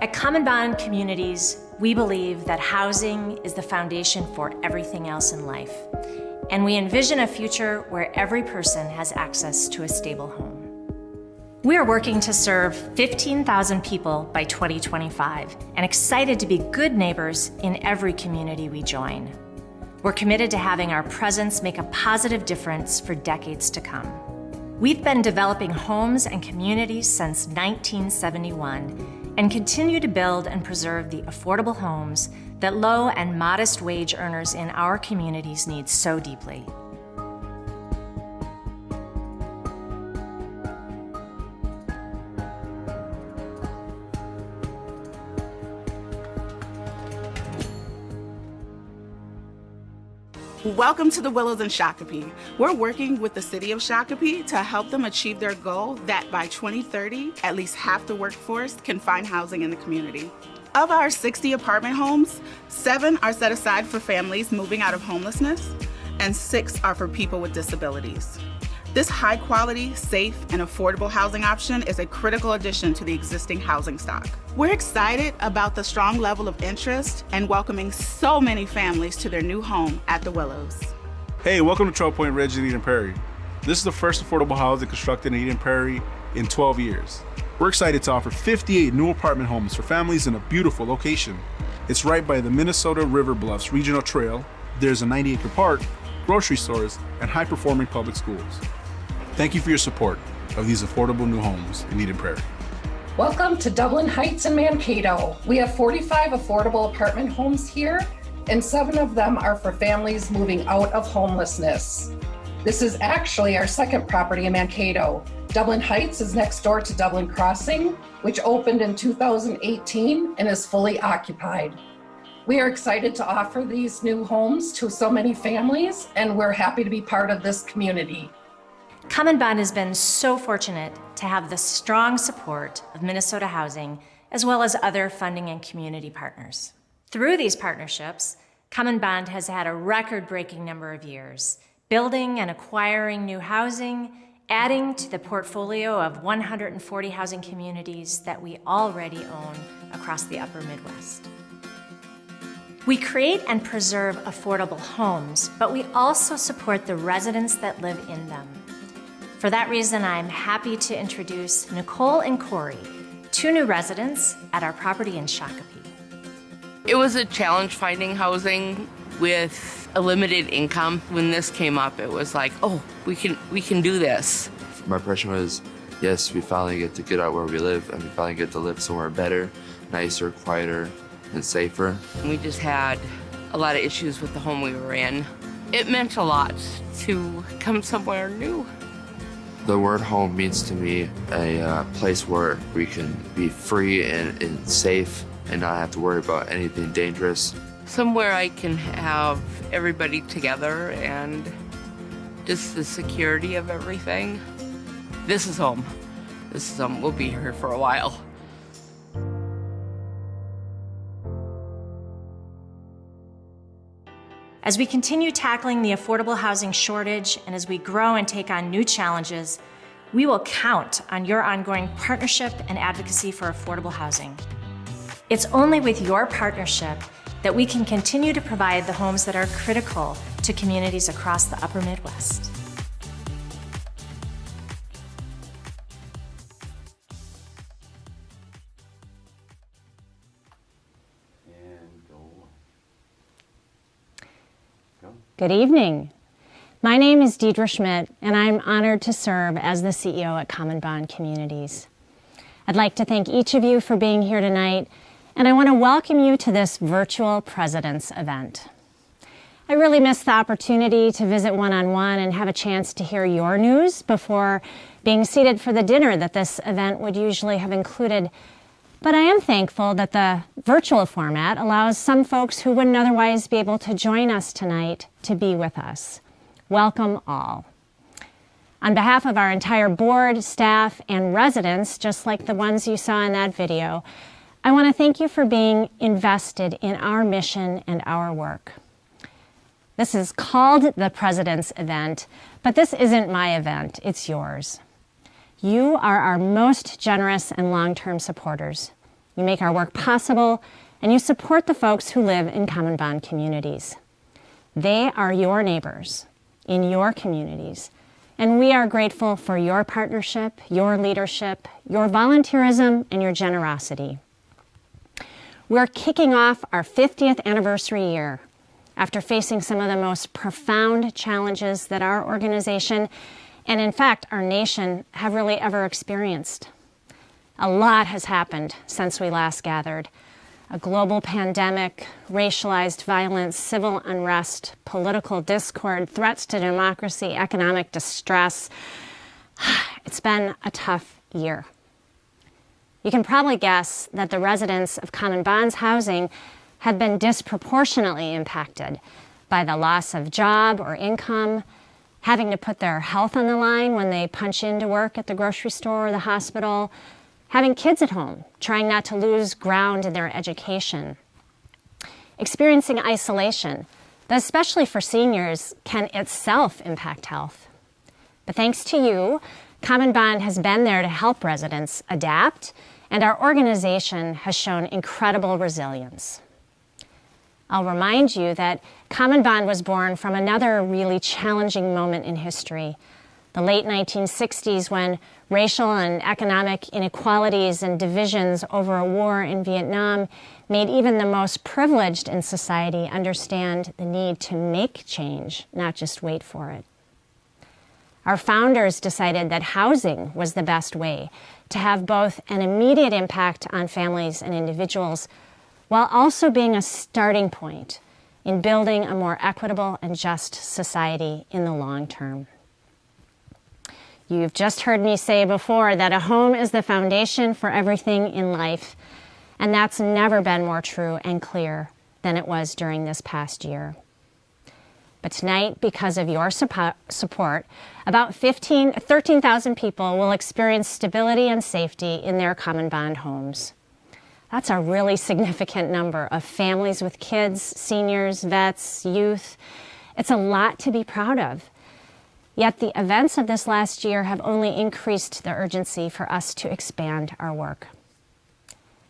At CommonBond Communities, we believe that housing is the foundation for everything else in life, and we envision a future where every person has access to a stable home. We are working to serve 15,000 people by 2025 and excited to be good neighbors in every community we join. We're committed to having our presence make a positive difference for decades to come. We've been developing homes and communities since 1971 and continue to build and preserve the affordable homes that low and modest wage earners in our communities need so deeply. Welcome to the Willows in Shakopee. We're working with the City of Shakopee to help them achieve their goal that by 2030, at least half the workforce can find housing in the community. Of our 60 apartment homes, 7 are set aside for families moving out of homelessness, and 6 are for people with disabilities. This high-quality, safe, and affordable housing option is a critical addition to the existing housing stock. We're excited about the strong level of interest and welcoming so many families to their new home at the Willows. Hey, welcome to Trail Point Ridge in Eden Prairie. This is the first affordable housing constructed in Eden Prairie in 12 years. We're excited to offer 58 new apartment homes for families in a beautiful location. It's right by the Minnesota River Bluffs Regional Trail. There's a 90-acre park, grocery stores, and high-performing public schools. Thank you for your support of these affordable new homes in Eden Prairie. Welcome to Dublin Heights in Mankato. We have 45 affordable apartment homes here, and 7 of them are for families moving out of homelessness. This is actually our second property in Mankato. Dublin Heights is next door to Dublin Crossing, which opened in 2018 and is fully occupied. We are excited to offer these new homes to so many families, and we're happy to be part of this community. CommonBond has been so fortunate to have the strong support of Minnesota Housing, as well as other funding and community partners. Through these partnerships, CommonBond has had a record-breaking number of years, building and acquiring new housing, adding to the portfolio of 140 housing communities that we already own across the upper Midwest. We create and preserve affordable homes, but we also support the residents that live in them. For that reason, I'm happy to introduce Nicole and Corey, 2 new residents at our property in Shakopee. It was a challenge finding housing with a limited income. When this came up, it was like, oh, we can do this. My impression was, yes, we finally get to get out where we live, and we finally get to live somewhere better, nicer, quieter, and safer. We just had a lot of issues with the home we were in. It meant a lot to come somewhere new. The word home means to me a place where we can be free and safe and not have to worry about anything dangerous. Somewhere I can have everybody together and just the security of everything. This is home. This is home. We'll be here for a while. As we continue tackling the affordable housing shortage and as we grow and take on new challenges, we will count on your ongoing partnership and advocacy for affordable housing. It's only with your partnership that we can continue to provide the homes that are critical to communities across the upper Midwest. Good evening. My name is Deidre Schmidt, and I'm honored to serve as the CEO at CommonBond Communities. I'd like to thank each of you for being here tonight, and I want to welcome you to this virtual President's event. I really missed the opportunity to visit one-on-one and have a chance to hear your news before being seated for the dinner that this event would usually have included. But I am thankful that the virtual format allows some folks who wouldn't otherwise be able to join us tonight to be with us. Welcome all. On behalf of our entire board, staff, and residents, just like the ones you saw in that video, I want to thank you for being invested in our mission and our work. This is called the President's Event, but this isn't my event, it's yours. You are our most generous and long-term supporters. You make our work possible, and you support the folks who live in CommonBond communities. They are your neighbors in your communities, and we are grateful for your partnership, your leadership, your volunteerism, and your generosity. We're kicking off our 50th anniversary year after facing some of the most profound challenges that our organization and, in fact, our nation have really ever experienced. A lot has happened since we last gathered. A global pandemic, racialized violence, civil unrest, political discord, threats to democracy, economic distress. It's been a tough year. You can probably guess that the residents of CommonBond's housing have been disproportionately impacted by the loss of job or income, having to put their health on the line when they punch into work at the grocery store or the hospital, having kids at home, trying not to lose ground in their education, experiencing isolation that, especially for seniors, can itself impact health. But thanks to you, CommonBond has been there to help residents adapt, and our organization has shown incredible resilience. I'll remind you that CommonBond was born from another really challenging moment in history, the late 1960s, when racial and economic inequalities and divisions over a war in Vietnam made even the most privileged in society understand the need to make change, not just wait for it. Our founders decided that housing was the best way to have both an immediate impact on families and individuals, while also being a starting point in building a more equitable and just society in the long term. You've just heard me say before that a home is the foundation for everything in life, and that's never been more true and clear than it was during this past year. But tonight, because of your support, about 13,000 people will experience stability and safety in their CommonBond homes. That's a really significant number of families with kids, seniors, vets, youth. It's a lot to be proud of. Yet the events of this last year have only increased the urgency for us to expand our work.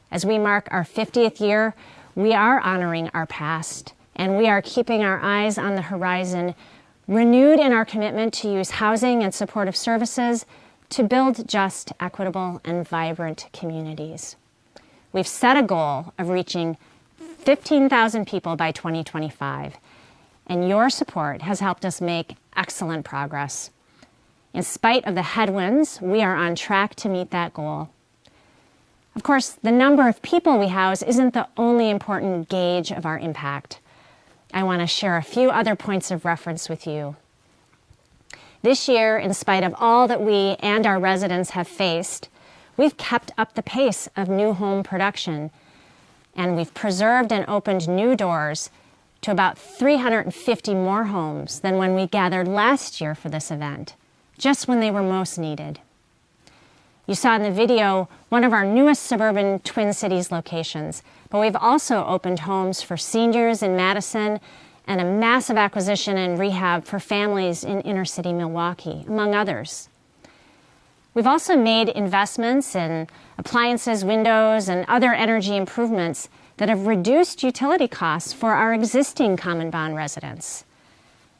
As we mark our 50th year, we are honoring our past, and we are keeping our eyes on the horizon, renewed in our commitment to use housing and supportive services to build just, equitable, and vibrant communities. We've set a goal of reaching 15,000 people by 2025, and your support has helped us make excellent progress. In spite of the headwinds, we are on track to meet that goal. Of course, the number of people we house isn't the only important gauge of our impact. I want to share a few other points of reference with you. This year, in spite of all that we and our residents have faced, we've kept up the pace of new home production, and we've preserved and opened new doors to about 350 more homes than when we gathered last year for this event, just when they were most needed. You saw in the video one of our newest suburban Twin Cities locations, but we've also opened homes for seniors in Madison and a massive acquisition and rehab for families in inner city Milwaukee, among others. We've also made investments in appliances, windows, and other energy improvements that have reduced utility costs for our existing CommonBond residents.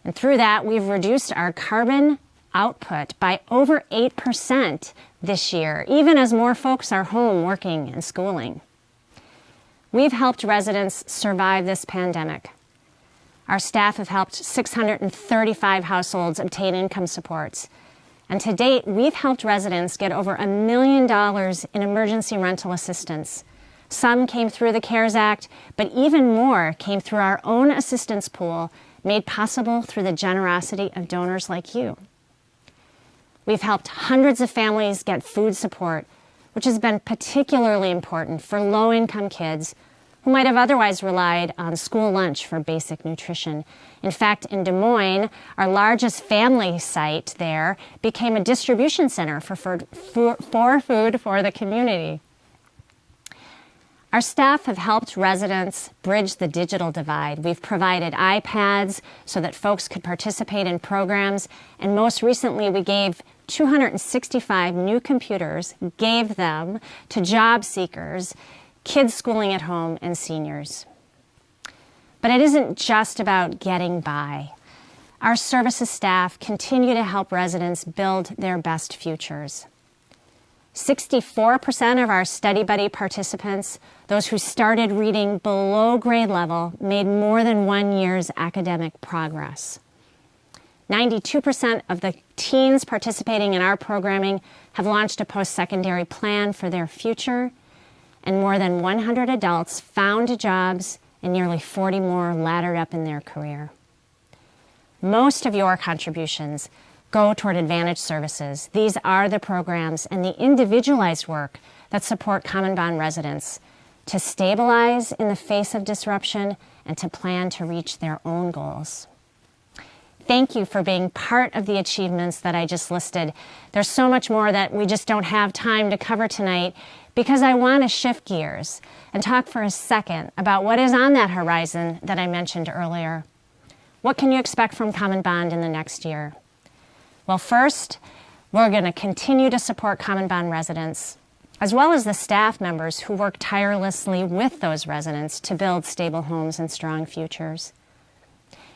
And through that, we've reduced our carbon output by over 8% this year, even as more folks are home working and schooling. We've helped residents survive this pandemic. Our staff have helped 635 households obtain income supports. And to date, we've helped residents get over $1 million in emergency rental assistance. Some came through the CARES Act, but even more came through our own assistance pool, made possible through the generosity of donors like you. We've helped hundreds of families get food support, which has been particularly important for low-income kids who might have otherwise relied on school lunch for basic nutrition. In fact, in Des Moines, our largest family site there became a distribution center for food for the community. Our staff have helped residents bridge the digital divide. We've provided iPads so that folks could participate in programs, and most recently we gave 265 new computers, gave them to job seekers kids schooling at home, and seniors. But it isn't just about getting by. Our services staff continue to help residents build their best futures. 64% of our Study Buddy participants, those who started reading below grade level, made more than 1 year's academic progress. 92% of the teens participating in our programming have launched a post-secondary plan for their future, and more than 100 adults found jobs and nearly 40 more laddered up in their career. Most of your contributions go toward Advantage Services. These are the programs and the individualized work that support CommonBond residents to stabilize in the face of disruption and to plan to reach their own goals. Thank you for being part of the achievements that I just listed. There's so much more that we just don't have time to cover tonight because I want to shift gears and talk for a second about what is on that horizon that I mentioned earlier. What can you expect from CommonBond in the next year? Well, first, we're going to continue to support CommonBond residents, as well as the staff members who work tirelessly with those residents to build stable homes and strong futures.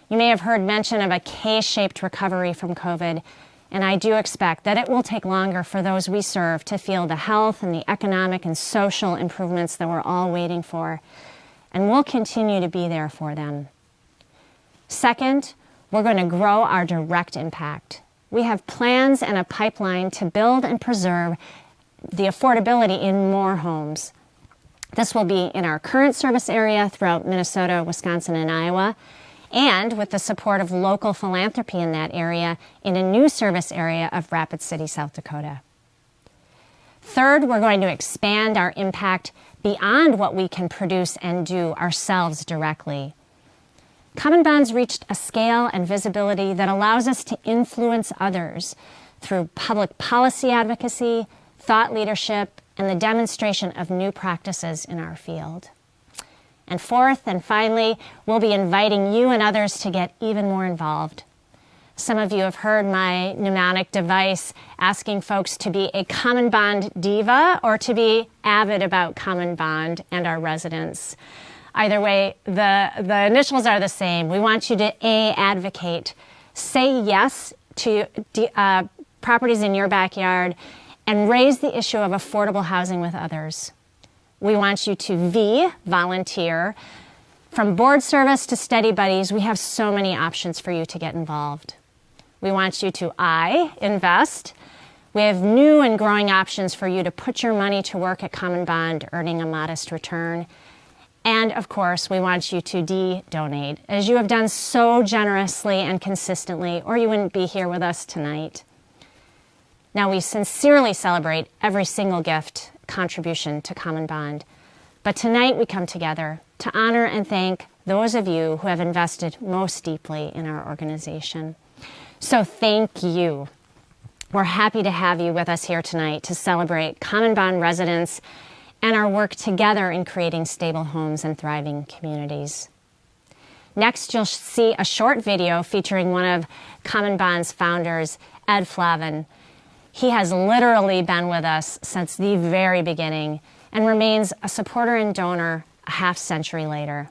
You may have heard mention of a K-shaped recovery from COVID, and I do expect that it will take longer for those we serve to feel the health and the economic and social improvements that we're all waiting for, and we'll continue to be there for them. Second, we're going to grow our direct impact. We have plans and a pipeline to build and preserve the affordability in more homes. This will be in our current service area throughout Minnesota, Wisconsin, and Iowa, and with the support of local philanthropy in that area in a new service area of Rapid City, South Dakota. Third, we're going to expand our impact beyond what we can produce and do ourselves directly. CommonBond's reached a scale and visibility that allows us to influence others through public policy advocacy, thought leadership, and the demonstration of new practices in our field. And fourth and finally, we'll be inviting you and others to get even more involved. Some of you have heard my mnemonic device asking folks to be a CommonBond diva or to be avid about CommonBond and our residents. Either way, the initials are the same. We want you to A, advocate, say yes to properties in your backyard, and raise the issue of affordable housing with others. We want you to V, volunteer. From board service to study buddies, we have so many options for you to get involved. We want you to I, invest. We have new and growing options for you to put your money to work at CommonBond, earning a modest return. And of course, we want you to D, donate, as you have done so generously and consistently, or you wouldn't be here with us tonight. Now, we sincerely celebrate every single gift contribution to CommonBond, but tonight we come together to honor and thank those of you who have invested most deeply in our organization. So thank you. We're happy to have you with us here tonight to celebrate CommonBond residents and our work together in creating stable homes and thriving communities. Next, you'll see a short video featuring one of CommonBond's founders, Ed Flavin. He has literally been with us since the very beginning and remains a supporter and donor a half-century later.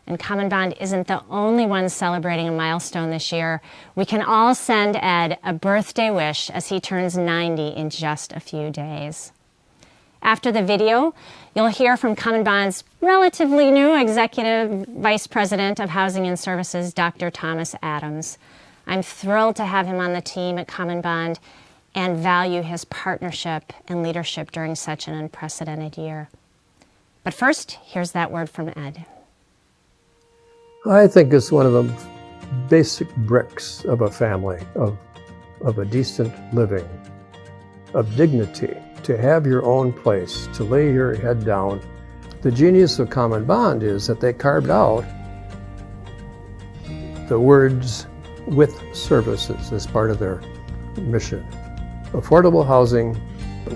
And CommonBond isn't the only one celebrating a milestone this year. We can all send Ed a birthday wish as he turns 90 in just a few days. After the video, you'll hear from CommonBond's relatively new Executive Vice President of Housing and Services, Dr. Thomas Adams. I'm thrilled to have him on the team at CommonBond and value his partnership and leadership during such an unprecedented year. But first, here's that word from Ed. I think it's one of the basic bricks of a family, of a decent living, of dignity, to have your own place, to lay your head down. The genius of CommonBond is that they carved out the words with services as part of their mission. Affordable housing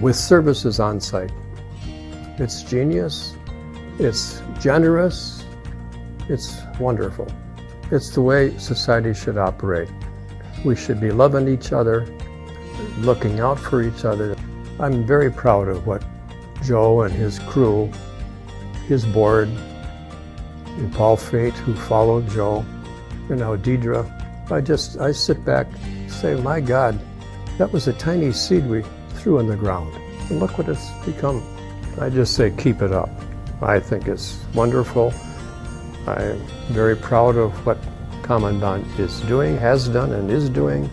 with services on site. It's genius, it's generous, it's wonderful. It's the way society should operate. We should be loving each other, looking out for each other. I'm very proud of what Joe and his crew his board, and Paul Fate, who followed Joe, and now Deidre. I sit back and say, my God, that was a tiny seed we threw in the ground. And look what it's become. I just say, keep it up. I think it's wonderful. I'm very proud of what CommonBond is doing, has done, and is doing,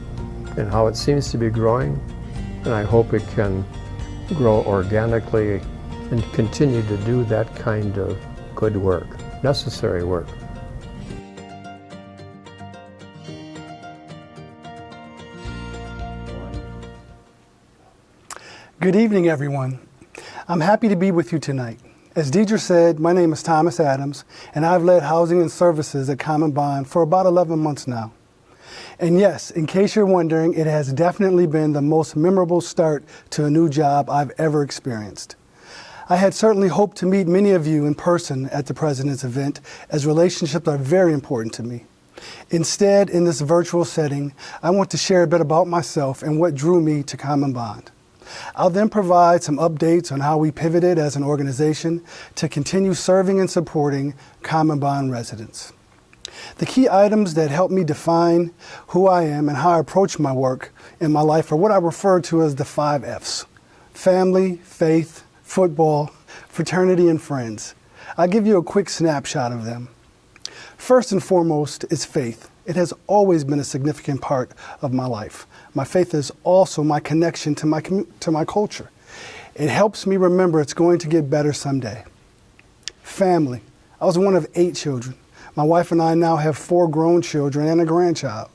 and how it seems to be growing. And I hope it can grow organically and continue to do that kind of good work, necessary work. Good evening, everyone. I'm happy to be with you tonight. As Deidre said, my name is Thomas Adams, and I've led housing and services at CommonBond for about 11 months now. And yes, in case you're wondering, it has definitely been the most memorable start to a new job I've ever experienced. I had certainly hoped to meet many of you in person at the President's event, as relationships are very important to me. Instead, in this virtual setting, I want to share a bit about myself and what drew me to CommonBond. I'll then provide some updates on how we pivoted as an organization to continue serving and supporting CommonBond residents. The key items that help me define who I am and how I approach my work in my life are what I refer to as the 5 F's: family, faith, football, fraternity, and friends. I'll give you a quick snapshot of them. First and foremost is faith. It has always been a significant part of my life. My faith is also my connection to my culture. It helps me remember it's going to get better someday. Family. I was one of 8 children. My wife and I now have 4 grown children and a grandchild.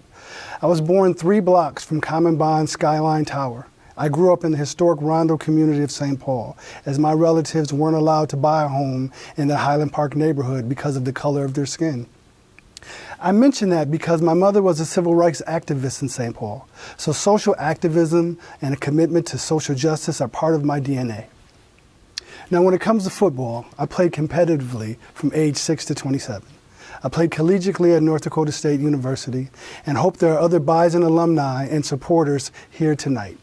I was born 3 blocks from CommonBond Skyline Tower. I grew up in the historic Rondo community of St. Paul, as my relatives weren't allowed to buy a home in the Highland Park neighborhood because of the color of their skin. I mention that because my mother was a civil rights activist in St. Paul, so social activism and a commitment to social justice are part of my DNA. Now, when it comes to football, I played competitively from age 6 to 27. I played collegiately at North Dakota State University and hope there are other Bison alumni and supporters here tonight.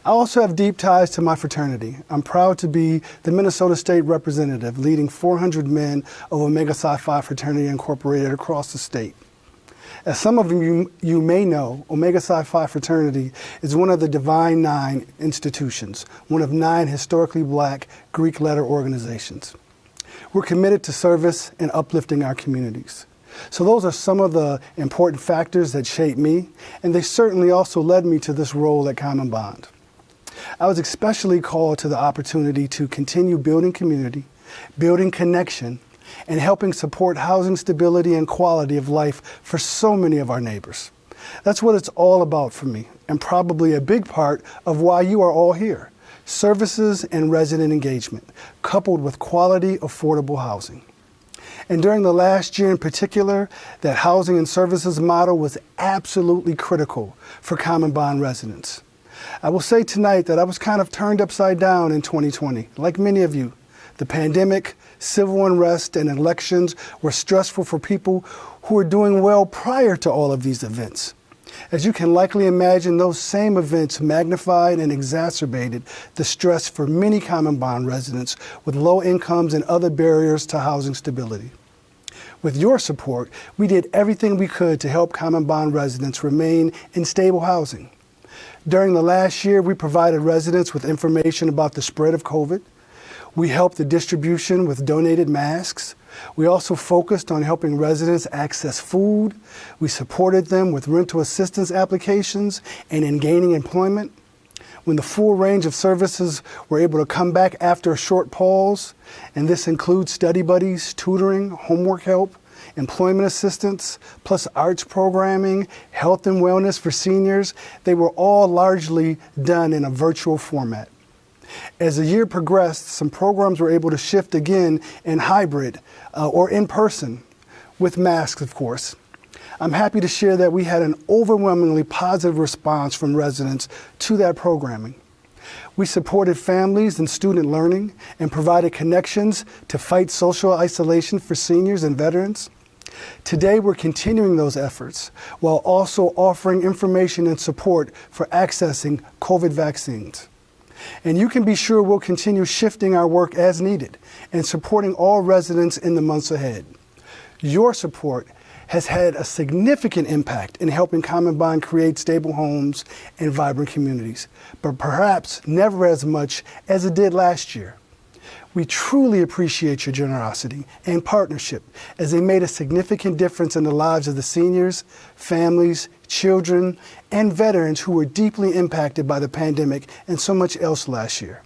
I also have deep ties to my fraternity. I'm proud to be the Minnesota State representative leading 400 men of Omega Psi Phi Fraternity Incorporated across the state. As some of you may know, Omega Psi Phi Fraternity is one of the Divine 9 institutions, one of 9 historically black Greek letter organizations. We're committed to service and uplifting our communities. So those are some of the important factors that shaped me, and they certainly also led me to this role at CommonBond. I was especially called to the opportunity to continue building community, building connection, and helping support housing stability and quality of life for so many of our neighbors. That's what it's all about for me, and probably a big part of why you are all here: services and resident engagement, coupled with quality, affordable housing. And during the last year in particular, that housing and services model was absolutely critical for CommonBond residents. I will say tonight that I was kind of turned upside down in 2020, like many of you. The pandemic, civil unrest, and elections were stressful for people who were doing well prior to all of these events. As you can likely imagine, those same events magnified and exacerbated the stress for many CommonBond residents with low incomes and other barriers to housing stability. With your support, we did everything we could to help CommonBond residents remain in stable housing. During the last year, we provided residents with information about the spread of COVID. We helped the distribution with donated masks. We also focused on helping residents access food. We supported them with rental assistance applications and in gaining employment. When the full range of services were able to come back after a short pause, and this includes study buddies, tutoring, homework help, employment assistance, plus arts programming, health and wellness for seniors, they were all largely done in a virtual format. As the year progressed, some programs were able to shift again in hybrid or in person, with masks, of course. I'm happy to share that we had an overwhelmingly positive response from residents to that programming. We supported families and student learning and provided connections to fight social isolation for seniors and veterans. Today, we're continuing those efforts while also offering information and support for accessing COVID vaccines. And you can be sure we'll continue shifting our work as needed and supporting all residents in the months ahead. Your support has had a significant impact in helping CommonBond create stable homes and vibrant communities, but perhaps never as much as it did last year. We truly appreciate your generosity and partnership as they made a significant difference in the lives of the seniors, families, children, and veterans who were deeply impacted by the pandemic and so much else last year.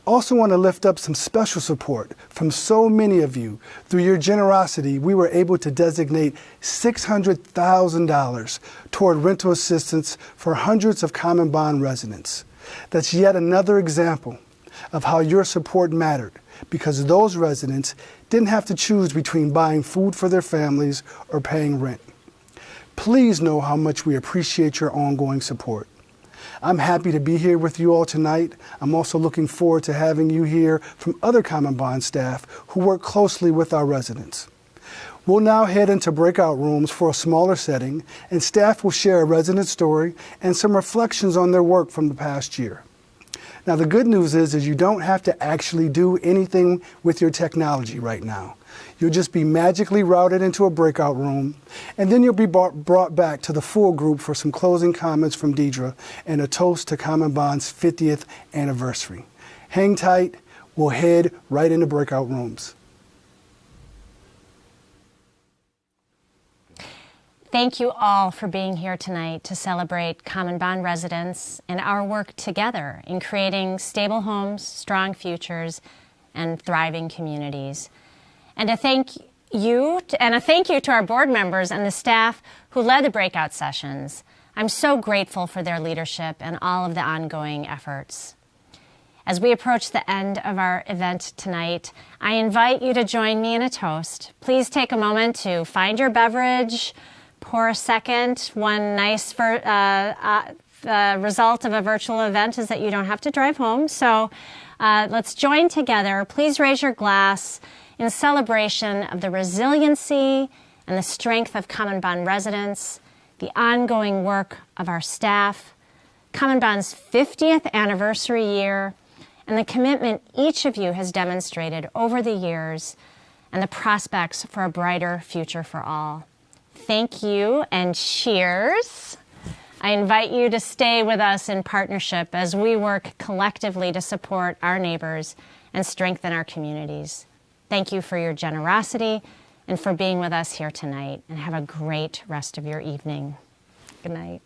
Also want to lift up some special support from so many of you. Through your generosity, we were able to designate $600,000 toward rental assistance for hundreds of CommonBond residents. That's yet another example of how your support mattered, because those residents didn't have to choose between buying food for their families or paying rent. Please know how much we appreciate your ongoing support. I'm happy to be here with you all tonight. I'm also looking forward to having you hear from other CommonBond staff who work closely with our residents. We'll now head into breakout rooms for a smaller setting, and staff will share a resident story and some reflections on their work from the past year. Now, the good news is you don't have to actually do anything with your technology right now. You'll just be magically routed into a breakout room, and then you'll be brought back to the full group for some closing comments from Deidre and a toast to CommonBond's 50th anniversary. Hang tight. We'll head right into breakout rooms. Thank you all for being here tonight to celebrate CommonBond residents and our work together in creating stable homes, strong futures, and thriving communities. And a thank you to our board members and the staff who led the breakout sessions. I'm so grateful for their leadership and all of the ongoing efforts. As we approach the end of our event tonight, I invite you to join me in a toast. Please take a moment to find your beverage, pour a second. One nice result of a virtual event is that you don't have to drive home. So let's join together. Please raise your glass in celebration of the resiliency and the strength of CommonBond residents, the ongoing work of our staff, CommonBond's 50th anniversary year, and the commitment each of you has demonstrated over the years and the prospects for a brighter future for all. Thank you and cheers. I invite you to stay with us in partnership as we work collectively to support our neighbors and strengthen our communities. Thank you for your generosity and for being with us here tonight, and have a great rest of your evening. Good night.